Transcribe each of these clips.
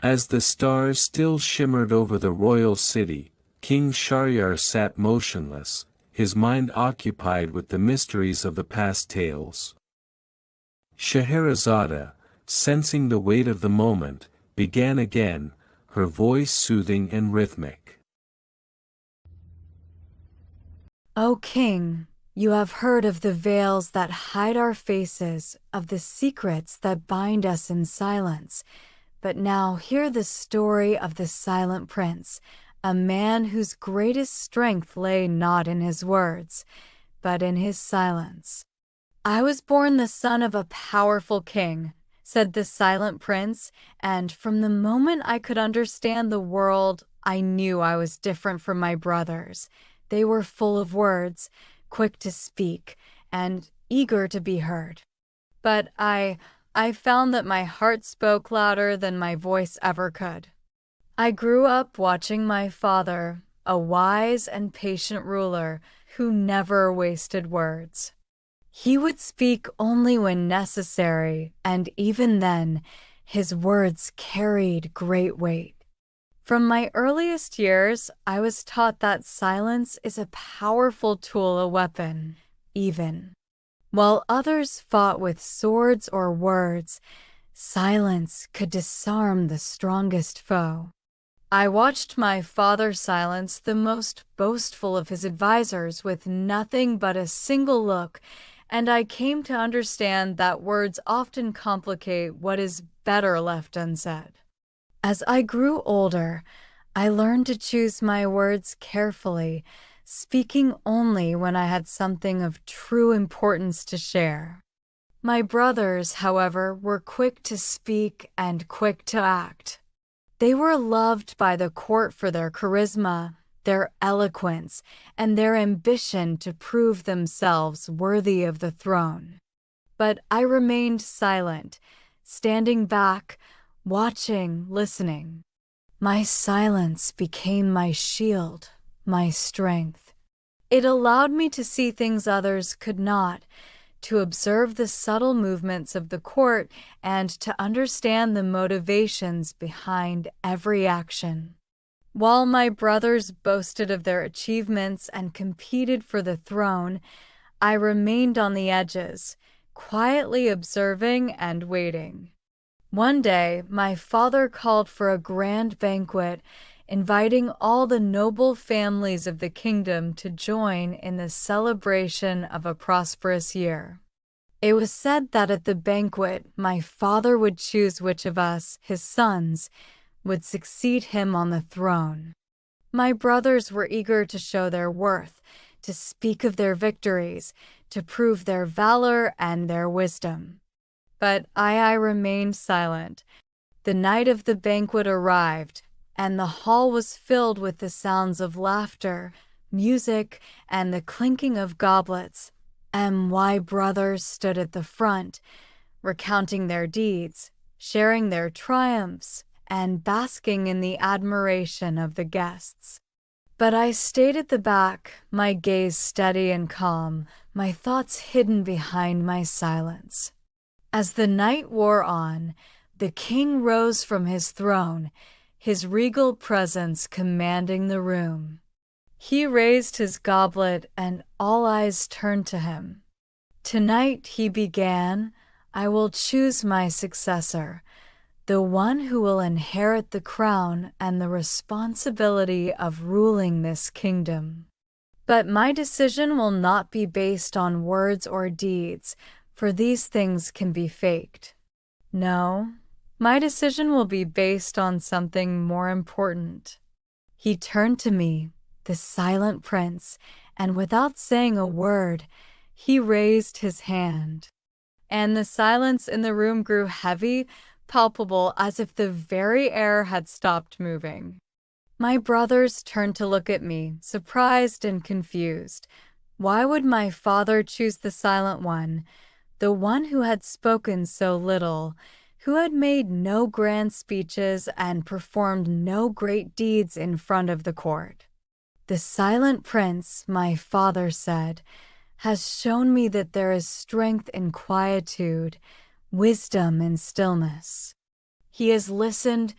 As the stars still shimmered over the royal city, King Shahryar sat motionless, his mind occupied with the mysteries of the past tales. Scheherazade, sensing the weight of the moment, began again, her voice soothing and rhythmic. O king, you have heard of the veils that hide our faces, of the secrets that bind us in silence. But now hear the story of the silent prince, a man whose greatest strength lay not in his words, but in his silence. I was born the son of a powerful king, said the silent prince, and from the moment I could understand the world, I knew I was different from my brothers. They were full of words, quick to speak, and eager to be heard. But I found that my heart spoke louder than my voice ever could. I grew up watching my father, a wise and patient ruler who never wasted words. He would speak only when necessary, and even then, his words carried great weight. From my earliest years, I was taught that silence is a powerful tool, a weapon, even. While others fought with swords or words, silence could disarm the strongest foe. I watched my father silence the most boastful of his advisors with nothing but a single look, and I came to understand that words often complicate what is better left unsaid. As I grew older, I learned to choose my words carefully, speaking only when I had something of true importance to share. My brothers, however, were quick to speak and quick to act. They were loved by the court for their charisma, their eloquence, and their ambition to prove themselves worthy of the throne. But I remained silent, standing back, watching, listening. My silence became my shield, my strength. It allowed me to see things others could not, to observe the subtle movements of the court and to understand the motivations behind every action. While my brothers boasted of their achievements and competed for the throne, I remained on the edges, quietly observing and waiting. One day, my father called for a grand banquet, inviting all the noble families of the kingdom to join in the celebration of a prosperous year. It was said that at the banquet, my father would choose which of us, his sons, would succeed him on the throne. My brothers were eager to show their worth, to speak of their victories, to prove their valor and their wisdom. But I remained silent. The night of the banquet arrived, and the hall was filled with the sounds of laughter, music, and the clinking of goblets. My brothers stood at the front, recounting their deeds, sharing their triumphs, and basking in the admiration of the guests. But I stayed at the back, my gaze steady and calm, my thoughts hidden behind my silence. As the night wore on, the king rose from his throne, his regal presence commanding the room. He raised his goblet and all eyes turned to him. Tonight, he began, I will choose my successor, the one who will inherit the crown and the responsibility of ruling this kingdom. But my decision will not be based on words or deeds, for these things can be faked. No, my decision will be based on something more important. He turned to me, the silent prince, and without saying a word, he raised his hand. And the silence in the room grew heavy, palpable, as if the very air had stopped moving. My brothers turned to look at me, surprised and confused. Why would my father choose the silent one, the one who had spoken so little, who had made no grand speeches and performed no great deeds in front of the court? The silent prince, my father said, has shown me that there is strength in quietude, wisdom in stillness. He has listened,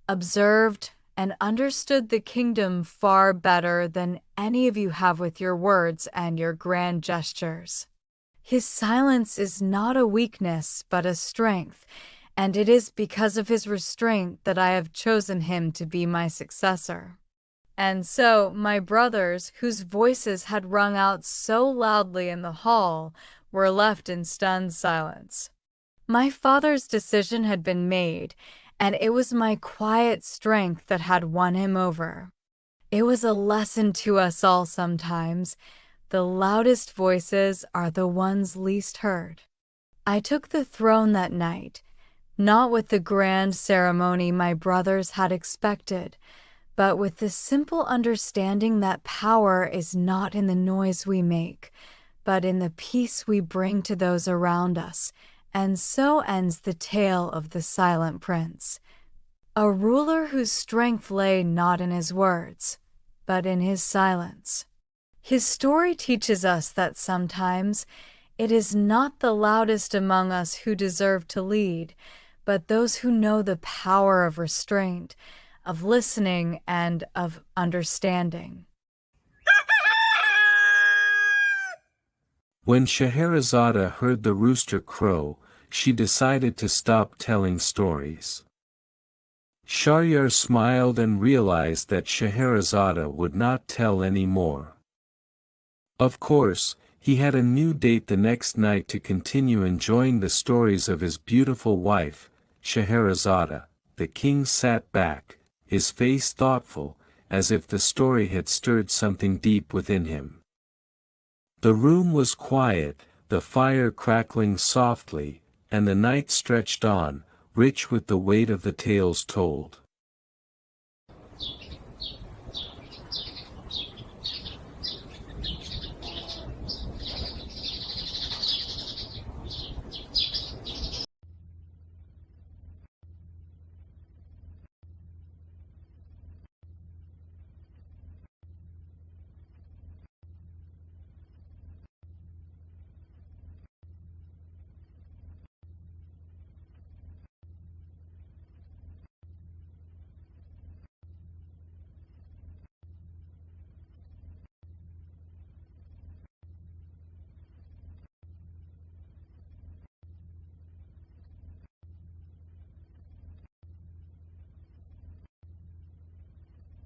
observed, and understood the kingdom far better than any of you have with your words and your grand gestures. His silence is not a weakness but a strength, and it is because of his restraint that I have chosen him to be my successor. And so my brothers, whose voices had rung out so loudly in the hall, were left in stunned silence. My father's decision had been made, and it was my quiet strength that had won him over. It was a lesson to us all sometimes. The loudest voices are the ones least heard. I took the throne that night, not with the grand ceremony my brothers had expected, but with the simple understanding that power is not in the noise we make, but in the peace we bring to those around us. And so ends the tale of the silent prince, a ruler whose strength lay not in his words, but in his silence. His story teaches us that sometimes it is not the loudest among us who deserve to lead, but those who know the power of restraint, of listening, and of understanding. When Scheherazade heard the rooster crow, she decided to stop telling stories. Shahryar smiled and realized that Scheherazade would not tell any more. Of course, he had a new date the next night to continue enjoying the stories of his beautiful wife, Scheherazade. The king sat back, his face thoughtful, as if the story had stirred something deep within him. The room was quiet, the fire crackling softly, and the night stretched on, rich with the weight of the tales told.